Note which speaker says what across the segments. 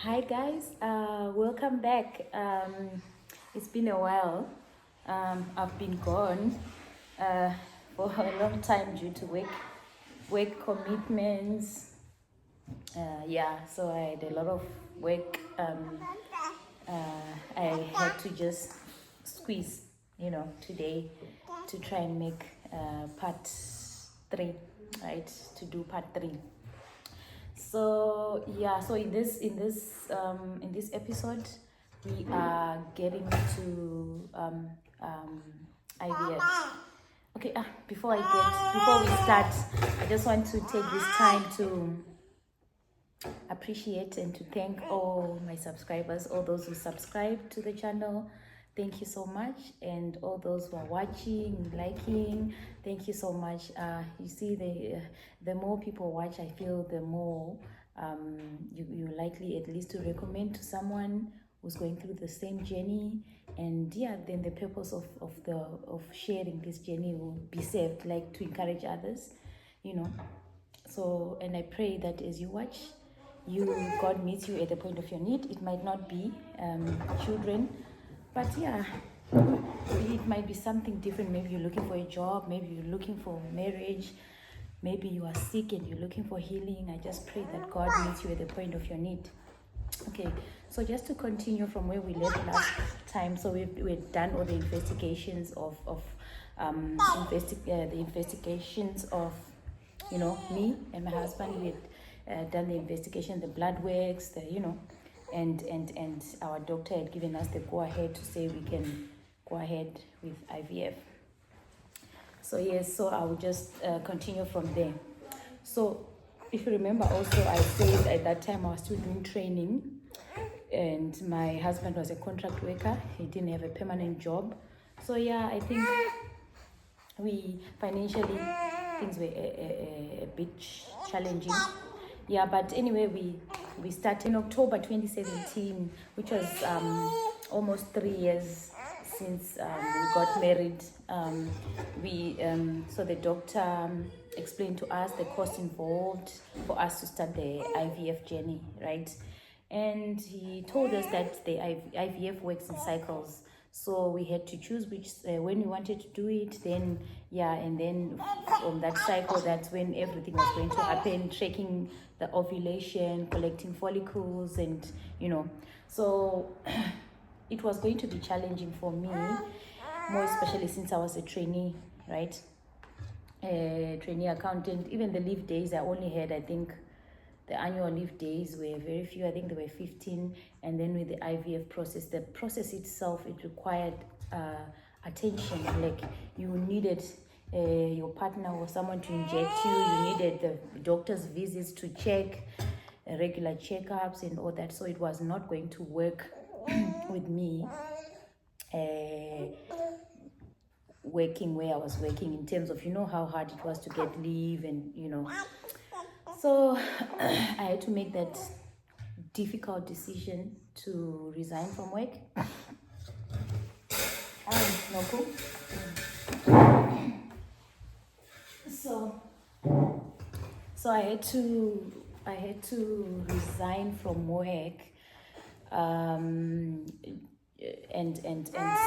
Speaker 1: Hi guys, welcome back. It's been a while. I've been gone for a long time due to work commitments. So I had a lot of work. I had to just squeeze, today to try and make part three, right? To do part three. So in this episode, we are getting to IVF. Okay, before we start, I just want to take this time to appreciate and to thank all my subscribers, all those who subscribe to the channel. Thank you so much, and all those who are watching, liking, thank you so much. You see, the more people watch, I feel the more you likely at least to recommend to someone who's going through the same journey, and then the purpose of sharing this journey will be served, like to encourage others, So, and I pray that as you watch, God meets you at the point of your need. It might not be children, but it might be something different. Maybe you're looking for a job, maybe you're looking for marriage, maybe you are sick and you're looking for healing. I just pray that God meets you at the point of your need. Okay, so just to continue from where we left last time, so we've done all the investigations of the investigations of me and my husband. We had done the investigation, the blood works, and our doctor had given us the go ahead to say we can go ahead with IVF. So yes, so I will just continue from there. So if you remember also, I said at that time I was still doing training, and my husband was a contract worker. He didn't have a permanent job. So I think we financially, things were a bit challenging. But anyway, we started in October 2017, which was almost 3 years since we got married. So the doctor explained to us the cost involved for us to start the IVF journey, right? And he told us that the IVF works in cycles. So we had to choose which when we wanted to do it. Then and then from that cycle, that's when everything was going to happen, tracking the ovulation, collecting follicles, and so it was going to be challenging for me, more especially since I was a trainee, right? A trainee accountant. Even the leave days I only had, I think the annual leave days were very few. I think there were 15. And then with the IVF process, the process itself, it required attention. Like you needed your partner or someone to inject you. You needed the doctor's visits to check, regular checkups and all that. So it was not going to work with me working where I was working, in terms of how hard it was to get leave, and so I had to make that difficult decision to resign from work. No cool. So I had to resign from work, and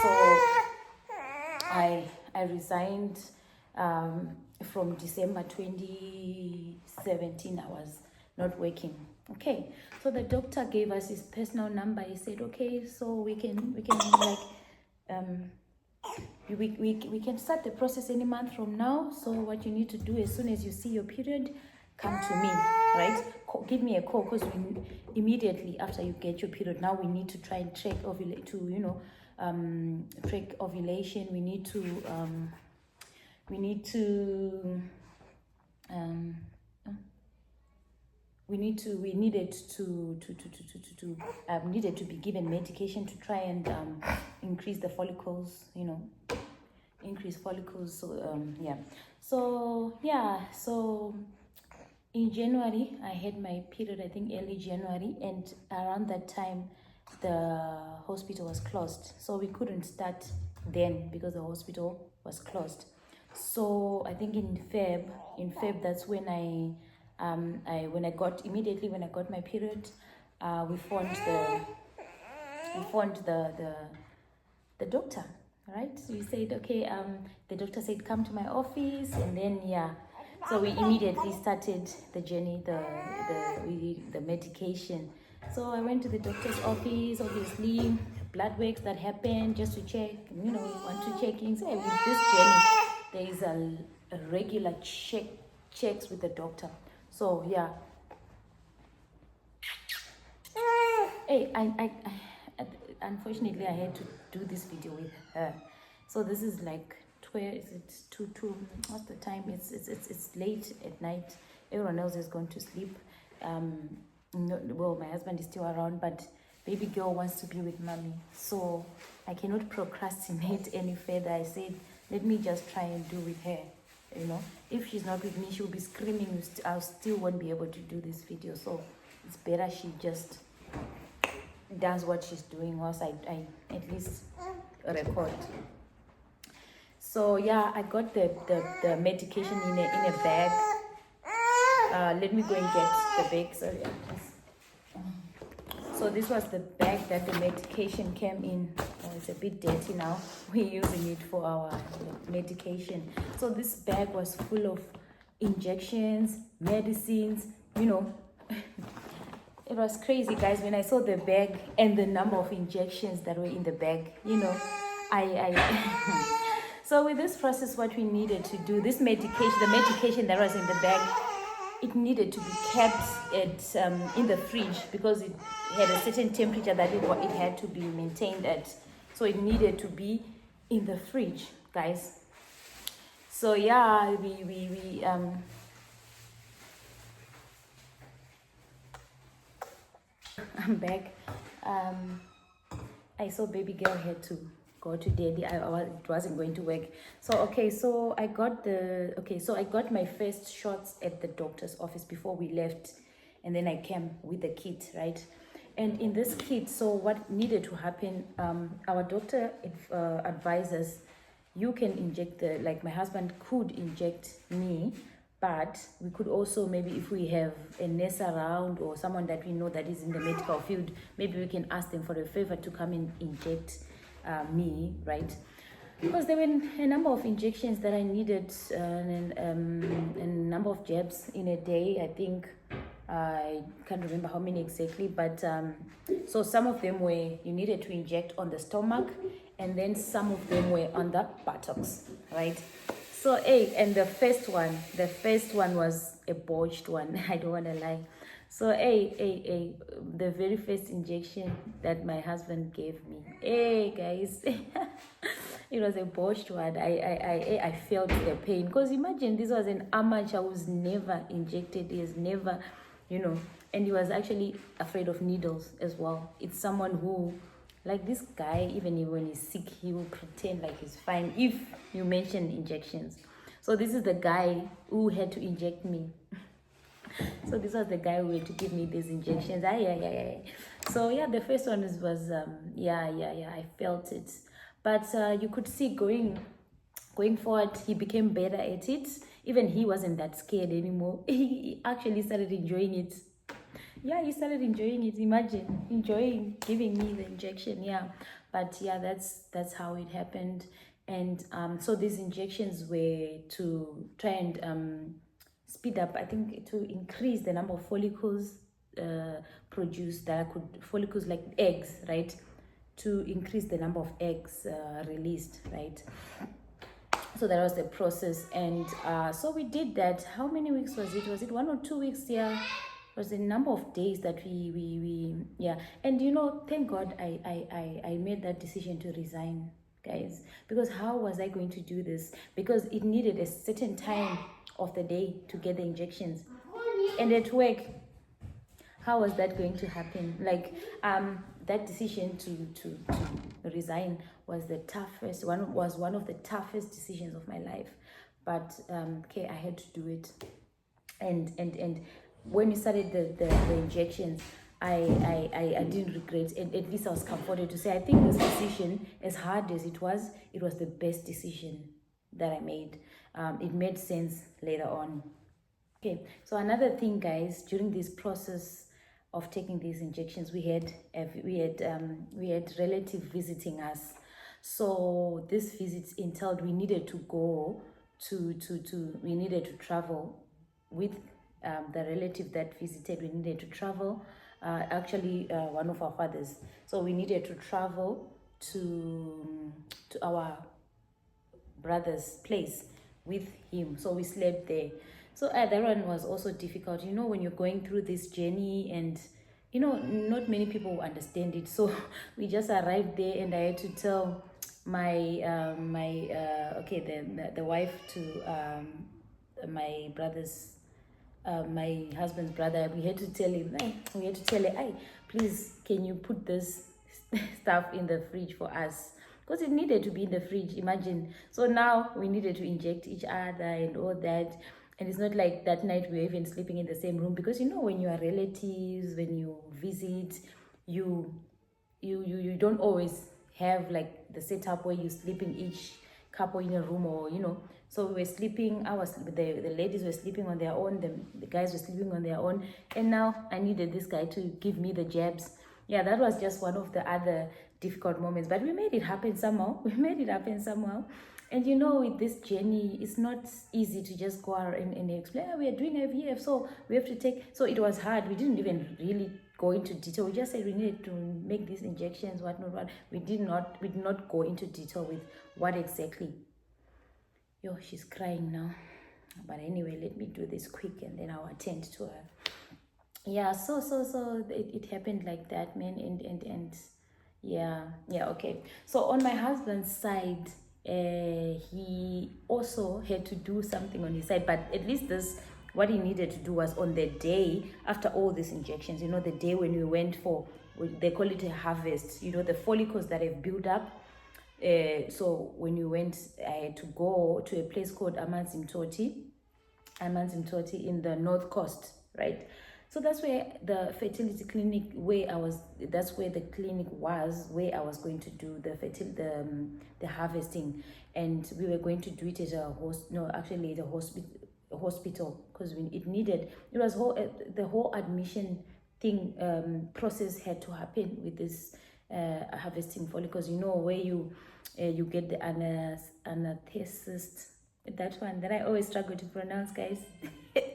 Speaker 1: so I resigned from December 2017. I was not working. Okay, so the doctor gave us his personal number. He said, okay, so we can like we can start the process any month from now. So what you need to do, as soon as you see your period, come to me, right? Give me a call, because immediately after you get your period, now we need to try and track track ovulation. We needed to be given medication to try and increase the follicles, increase follicles. So so in January I had my period, I think early January, and around that time the hospital was closed, so we couldn't start then because the hospital was closed. So I think in Feb, that's when I got my period, we phoned the doctor, right? So we said, okay, the doctor said come to my office, and then so we immediately started the journey, the medication. So I went to the doctor's office, obviously blood works that happened just to check, we want to check in. So with this journey, there is a regular checks with the doctor. So hey, I unfortunately I had to do this video with her. So this is like 12, is it 2, what's the time? It's late at night. Everyone else is going to sleep. Well, my husband is still around, but baby girl wants to be with mommy, so I cannot procrastinate any further. I said, let me just try and do with her. If she's not with me, she'll be screaming. I still won't be able to do this video, so it's better she just does what she's doing whilst I at least record. So I got the medication in a bag. Let me go and get the bag. Sorry, so this was the bag that the medication came in. It's a bit dirty now. We're using it for our medication. So this bag was full of injections, medicines, It was crazy, guys, when I saw the bag and the number of injections that were in the bag. So with this process, what we needed to do, the medication that was in the bag, it needed to be kept in the fridge because it had a certain temperature that it had to be maintained at. So it needed to be in the fridge, guys. So I'm back. I saw baby girl had to go to daddy. It wasn't going to work. So I got my first shots at the doctor's office before we left, and then I came with the kit, right? And in this kit, so what needed to happen, our doctor advises you can inject my husband could inject me, but we could also, maybe if we have a nurse around or someone that we know that is in the medical field, maybe we can ask them for a favor to come and inject me, right? Because there were a number of injections that I needed, and a number of jabs in a day. I think I can't remember how many exactly, but so some of them were you needed to inject on the stomach, and then some of them were on the buttocks, right? So and the first one was a botched one. I don't want to lie. So the very first injection that my husband gave me, guys, it was a botched one. I felt the pain, because imagine, this was an amateur who's never injected. He has never, and he was actually afraid of needles as well. It's someone who, like this guy, even when he's sick, he will pretend like he's fine if you mention injections. So this is the guy who had to inject me. So this was the guy who had to give me these injections. So the first one was I felt it. But you could see going forward, he became better at it. Even he wasn't that scared anymore. He actually started enjoying it. He started enjoying it. Imagine enjoying giving me the injection. But that's how it happened. And so these injections were to try and speed up, I think, to increase the number of follicles produced, follicles like eggs, right? To increase the number of eggs released, right? So that was the process. And so we did that. How many weeks was it? Was it 1 or 2 weeks? It was a number of days that we and thank God I made that decision to resign, guys, because how was I going to do this? Because it needed a certain time of the day to get the injections, and at work, how was that going to happen? That decision to resign was one of the toughest decisions of my life, but I had to do it. And when we started the injections, I didn't regret, and at least I was comforted to say, I think this decision, as hard as it was the best decision that I made. It made sense later on. So another thing, guys, during this process, of taking these injections, we had relative visiting us. So this visit entailed we needed to go we needed to travel with the relative that visited. We needed to travel, actually one of our fathers. So we needed to travel to our brother's place with him. So we slept there. So that one was also difficult, when you're going through this journey, and not many people understand it. So we just arrived there, and I had to tell my the wife to my brother's my husband's brother. We had to tell him, hey, please, can you put this stuff in the fridge for us? Because it needed to be in the fridge, imagine. So now we needed to inject each other and all that. And it's not like that night we were even sleeping in the same room, because when you are relatives, when you visit, you don't always have like the setup where you sleep in each couple in a room, or so we were sleeping. The ladies were sleeping on their own, the guys were sleeping on their own, and now I needed this guy to give me the jabs. Yeah, that was just one of the other difficult moments, but we made it happen somehow. And with this journey, it's not easy to just go out and explain, we are doing IVF, so we have to take. So it was hard. We didn't even really go into detail. We just said we needed to make these injections, what. We did not go into detail with what exactly. Yo, she's crying now. But anyway, let me do this quick, and then I'll attend to her. Yeah, so it happened like that, man, and yeah, okay. So on my husband's side, he also had to do something on his side, but at least what he needed to do was on the day after all these injections, the day when we went for, they call it a harvest, the follicles that have built up. So when we went, I had to go to a place called Amanzimtoti in the North Coast, right? So that's where the fertility clinic, that's where the clinic was, where I was going to do the harvesting. And we were going to do it at a hospital, because the whole admission thing, process had to happen with this harvesting follicles, where you get the anesthetist, that one that I always struggle to pronounce, guys.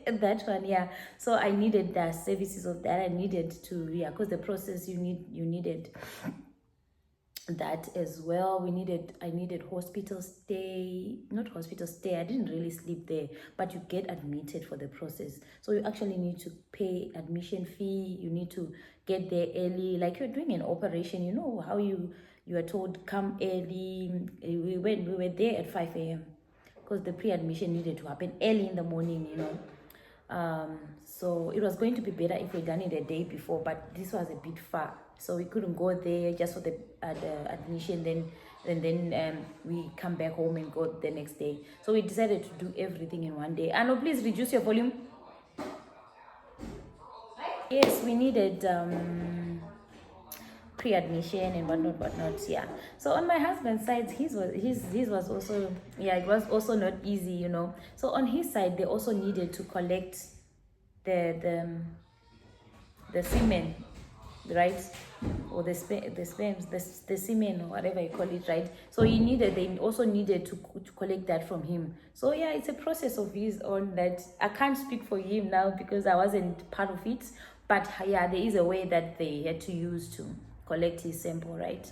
Speaker 1: That one, yeah. So I needed the services of that. I needed to, because the process you needed that as well. I needed hospital stay. Not hospital stay, I didn't really sleep there, but you get admitted for the process. So you actually need to pay admission fee. You need to get there early, like you're doing an operation. How you are told, come early. We were there at 5 a.m. because the pre-admission needed to happen early in the morning, so it was going to be better if we'd done it a day before, but this was a bit far, so we couldn't go there just for the admission, then we come back home and go the next day. So we decided to do everything in one day. And please reduce your volume. Yes, we needed pre-admission and whatnot, yeah. So on my husband's side, his was also, it was also not easy, So on his side, they also needed to collect the semen, right, or the sperms, the semen, or whatever you call it, right? So they also needed to collect that from him. So yeah, it's a process of his own that I can't speak for him now because I wasn't part of it. But yeah, there is a way that they had to use to collect his sample, right?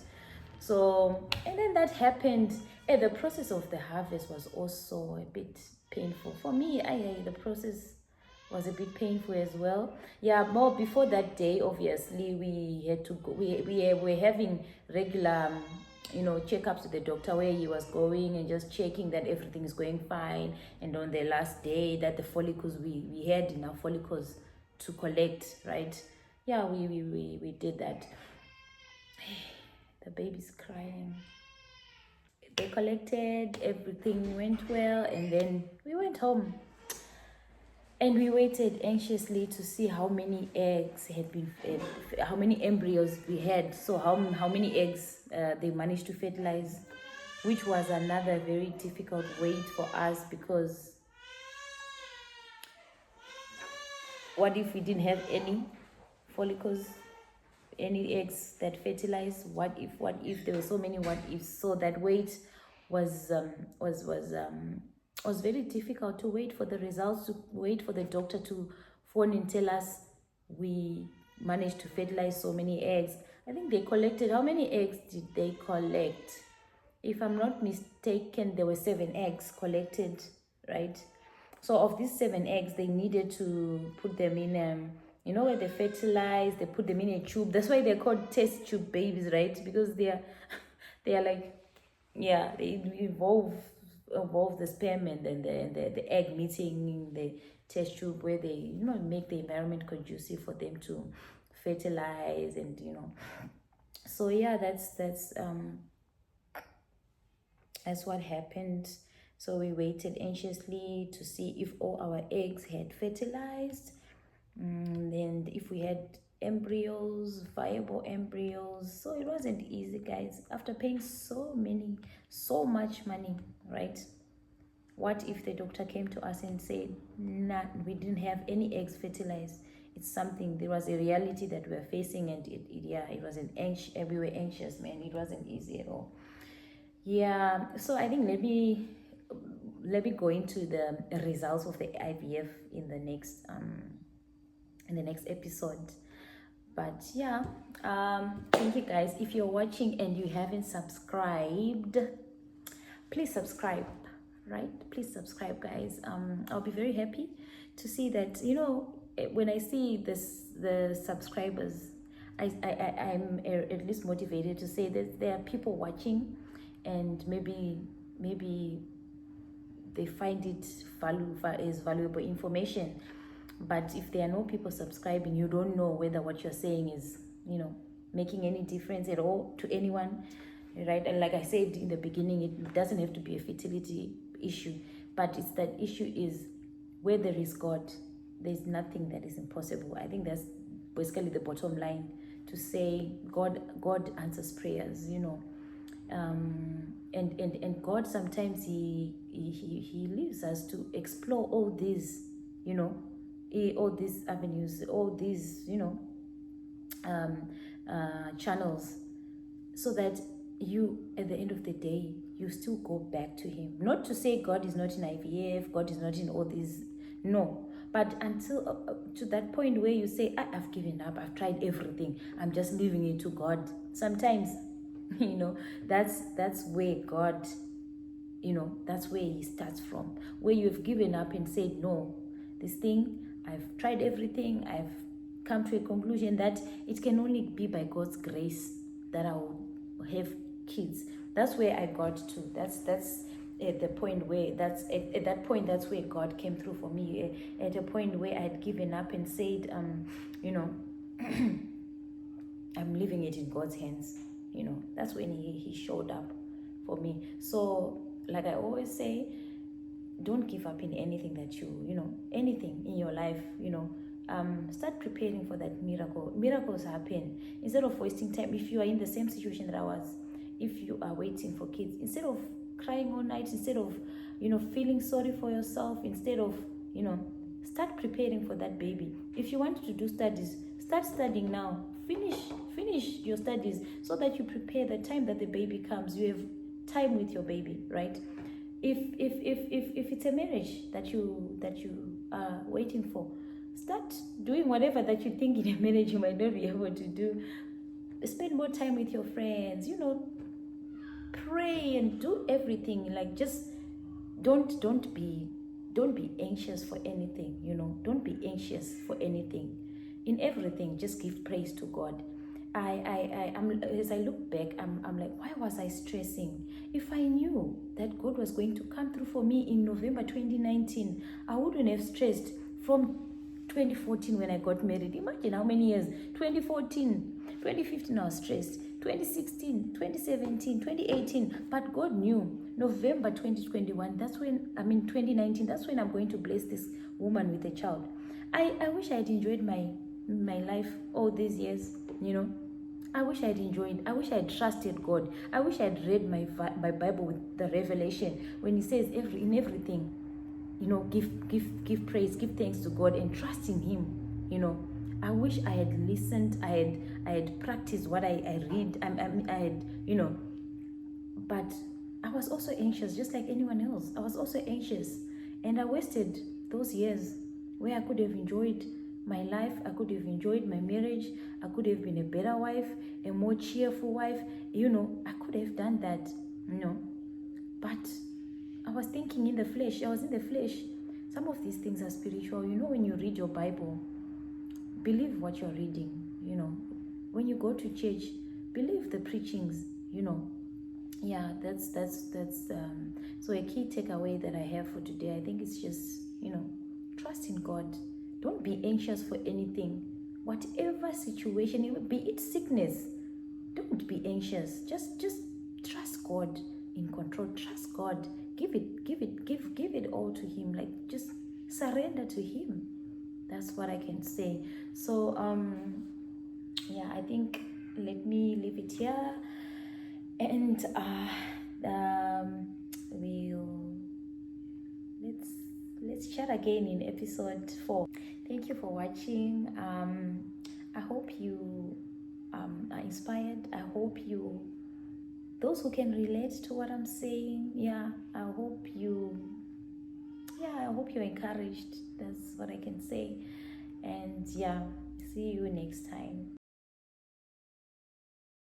Speaker 1: So, and then that happened. The process of the harvest was also a bit painful for me. The process was a bit painful as well. Yeah, more before that day, obviously we had to go. We were having regular checkups with the doctor, where he was going and just checking that everything is going fine. And on the last day, that the follicles, we had enough follicles to collect, right? Yeah, we did that. The baby's crying. They collected, everything went well, and then we went home. And we waited anxiously to see how many eggs had been fed, how many embryos we had. So how many eggs they managed to fertilize, which was another very difficult wait for us, because what if we didn't have any follicles, any eggs that fertilize. What if there were so many what ifs? So that wait was very difficult, to wait for the results, to wait for the doctor to phone and tell us we managed to fertilize so many eggs. I think they collected, how many eggs did they collect? If I'm not mistaken, there were 7 eggs collected, right? So of these 7 eggs, they needed to put them in, where they fertilize, they put them in a tube. That's why they're called test tube babies, right? Because they are like, yeah, they involve the sperm and then the egg meeting in the test tube, where they make the environment conducive for them to fertilize. And so yeah, that's what happened. So we waited anxiously to see if all our eggs had fertilized, and if we had embryos, viable embryos. So it wasn't easy, guys, after paying so much money, right? What if the doctor came to us and said, nah, we didn't have any eggs fertilized? It's something, there was a reality that we were facing, and it wasn't anxious. We were anxious, man. It wasn't easy at all. Yeah, so I think let me go into the results of the IVF in the next episode. But yeah, thank you, guys. If you're watching and you haven't subscribed, please subscribe, right? Please subscribe, guys. I'll be very happy to see that, when I see the subscribers, I'm at least motivated to say that there are people watching, and maybe they find it as valuable information. But if there are no people subscribing, you don't know whether what you're saying is, making any difference at all to anyone, right? And like I said in the beginning, it doesn't have to be a fertility issue, but it's that issue is where there is God, there's nothing that is impossible. I think that's basically the bottom line, to say God answers prayers, and God sometimes he leaves us to explore all these, all these avenues, all these, channels, so that you, at the end of the day, you still go back to him. Not to say God is not in IVF, God is not in all these, no. But until to that point where you say, I've given up, I've tried everything, I'm just leaving it to God. Sometimes, that's where God, that's where he starts from. Where you've given up and said, no, this thing, I've tried everything, I've come to a conclusion that it can only be by God's grace that I will have kids. That's where I got to. That's at the point where at that point, that's where God came through for me. At a point where I had given up and said, I'm leaving it in God's hands. That's when he showed up for me. So like I always say, don't give up in anything that anything in your life, start preparing for that miracle. Miracles happen. Instead of wasting time, if you are in the same situation that I was, if you are waiting for kids, instead of crying all night, instead of, feeling sorry for yourself, instead of, start preparing for that baby. If you want to do studies, start studying now. Finish your studies, so that you prepare the time that the baby comes. You have time with your baby, right? If it's a marriage that you are waiting for, start doing whatever that you think in a marriage you might not be able to do. Spend more time with your friends, pray and do everything. Like, just don't be anxious for anything. Don't be anxious for anything. In everything, just give praise to God. I'm as I look back, I'm like, why was I stressing? If I knew that God was going to come through for me in November 2019, I wouldn't have stressed from 2014 when I got married. Imagine how many years. 2014, 2015 I was stressed, 2016, 2017, 2018. But God knew November 2021, 2019, that's when I'm going to bless this woman with a child. I wish I had enjoyed my life all these years. I wish I had trusted God. I wish I had read my Bible with the revelation when he says in everything, give praise, give thanks to God, and trust in him. I wish I had listened. I had practiced what I read. I had, but I was also anxious, just like anyone else. I was also anxious, and I wasted those years where I could have enjoyed my life. I could have enjoyed my marriage. I could have been a better wife, a more cheerful wife. I could have done that. But I was thinking in the flesh. I was in the flesh. Some of these things are spiritual. When you read your Bible, believe what you're reading. When you go to church, believe the preachings. Yeah, that's so a key takeaway that I have for today, I think it's just trust in God. Don't be anxious for anything, whatever situation, be it sickness. Don't be anxious. Just trust God in control. Trust God. Give it all to Him. Like, just surrender to Him. That's what I can say. So yeah, I think let me leave it here, and let's chat again in episode 4. Thank you for watching. I hope you are inspired. I hope those who can relate to what I'm saying, I hope you're encouraged. That's what I can say. And see you next time.